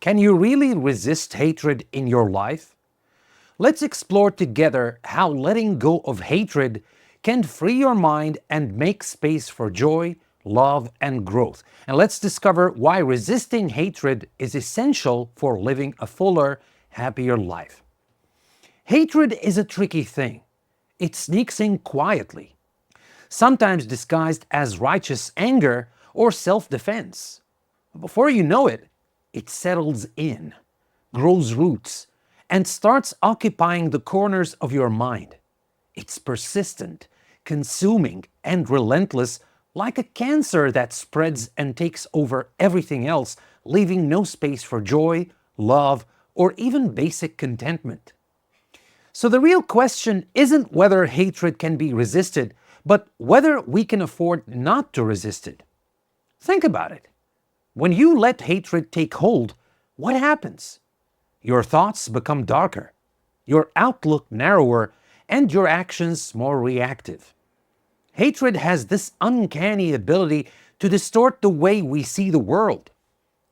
Can you really resist hatred in your life? Let's explore together how letting go of hatred can free your mind and make space for joy, love, and growth. And let's discover why resisting hatred is essential for living a fuller, happier life. Hatred is a tricky thing. It sneaks in quietly, sometimes disguised as righteous anger or self-defense. Before you know it, it settles in, grows roots, and starts occupying the corners of your mind. It's persistent, consuming, and relentless, like a cancer that spreads and takes over everything else, leaving no space for joy, love, or even basic contentment. So the real question isn't whether hatred can be resisted, but whether we can afford not to resist it. Think about it. When you let hatred take hold, what happens? Your thoughts become darker, your outlook narrower, and your actions more reactive. Hatred has this uncanny ability to distort the way we see the world.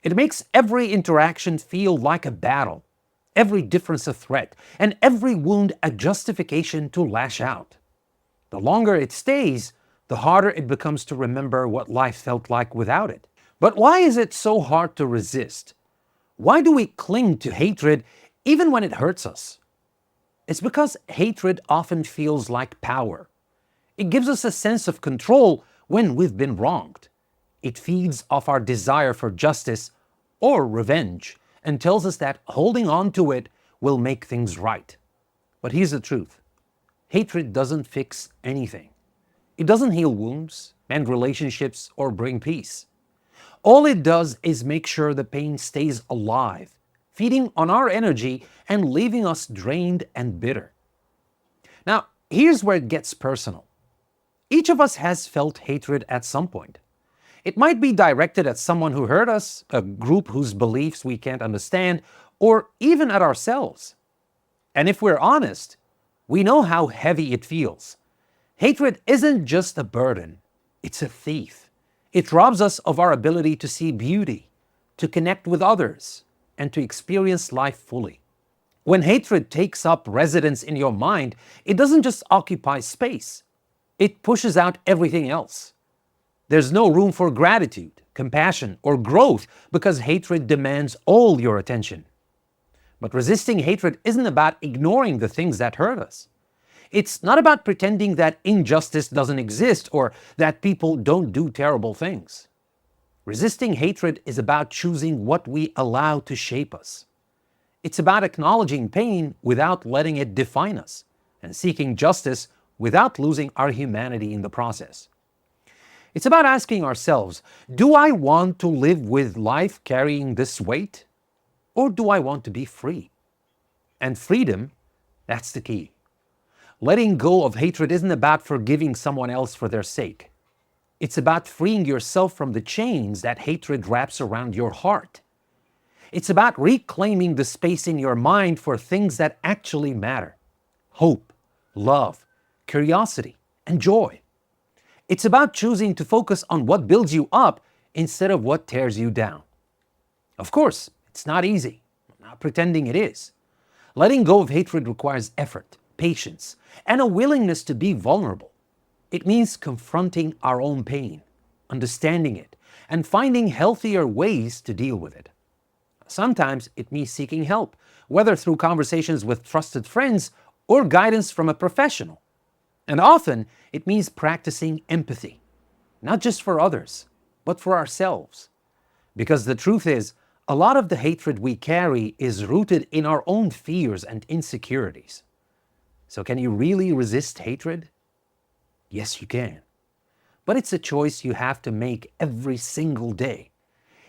It makes every interaction feel like a battle, every difference a threat, and every wound a justification to lash out. The longer it stays, the harder it becomes to remember what life felt like without it. But why is it so hard to resist? Why do we cling to hatred even when it hurts us? It's because hatred often feels like power. It gives us a sense of control when we've been wronged. It feeds off our desire for justice or revenge and tells us that holding on to it will make things right. But here's the truth. Hatred doesn't fix anything. It doesn't heal wounds, mend relationships, or bring peace. All it does is make sure the pain stays alive, feeding on our energy and leaving us drained and bitter. Now, here's where it gets personal. Each of us has felt hatred at some point. It might be directed at someone who hurt us, a group whose beliefs we can't understand, or even at ourselves. And if we're honest, we know how heavy it feels. Hatred isn't just a burden, it's a thief. It robs us of our ability to see beauty, to connect with others, and to experience life fully. When hatred takes up residence in your mind, it doesn't just occupy space, it pushes out everything else. There's no room for gratitude, compassion, or growth because hatred demands all your attention. But resisting hatred isn't about ignoring the things that hurt us. It's not about pretending that injustice doesn't exist or that people don't do terrible things. Resisting hatred is about choosing what we allow to shape us. It's about acknowledging pain without letting it define us, and seeking justice without losing our humanity in the process. It's about asking ourselves, do I want to live with life carrying this weight? Or do I want to be free? And freedom, that's the key. Letting go of hatred isn't about forgiving someone else for their sake. It's about freeing yourself from the chains that hatred wraps around your heart. It's about reclaiming the space in your mind for things that actually matter: hope, love, curiosity, and joy. It's about choosing to focus on what builds you up instead of what tears you down. Of course, it's not easy. I'm not pretending it is. Letting go of hatred requires effort, patience, and a willingness to be vulnerable. It means confronting our own pain, understanding it, and finding healthier ways to deal with it. Sometimes it means seeking help, whether through conversations with trusted friends or guidance from a professional. And often it means practicing empathy, not just for others, but for ourselves. Because the truth is, a lot of the hatred we carry is rooted in our own fears and insecurities. So can you really resist hatred? Yes, you can. But it's a choice you have to make every single day.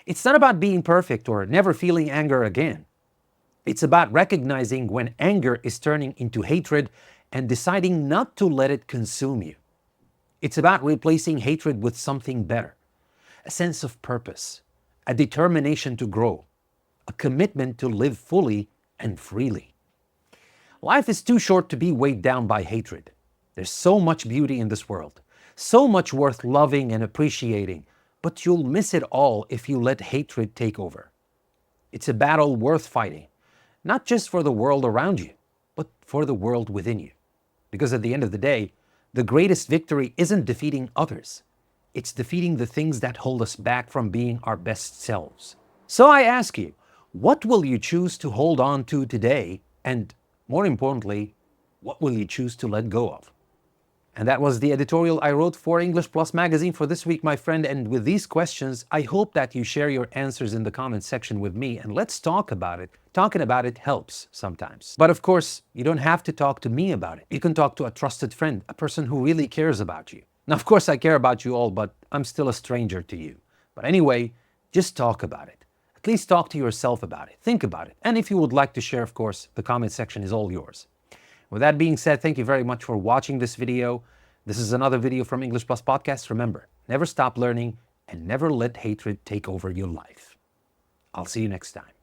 It's not about being perfect or never feeling anger again. It's about recognizing when anger is turning into hatred and deciding not to let it consume you. It's about replacing hatred with something better, a sense of purpose, a determination to grow, a commitment to live fully and freely. Life is too short to be weighed down by hatred. There's so much beauty in this world, so much worth loving and appreciating, but you'll miss it all if you let hatred take over. It's a battle worth fighting, not just for the world around you, but for the world within you. Because at the end of the day, the greatest victory isn't defeating others. It's defeating the things that hold us back from being our best selves. So I ask you, what will you choose to hold on to today? And more importantly, what will you choose to let go of? And that was the editorial I wrote for English Plus Magazine for this week, my friend. And with these questions, I hope that you share your answers in the comment section with me and let's talk about it. Talking about it helps sometimes. But of course, you don't have to talk to me about it. You can talk to a trusted friend, a person who really cares about you. Now, of course, I care about you all, but I'm still a stranger to you. But anyway, just talk about it. At least talk to yourself about it. Think about it. And if you would like to share, of course, the comment section is all yours. With that being said, thank you very much for watching this video. This is another video from English Plus Podcast. Remember, never stop learning and never let hatred take over your life. I'll see you next time.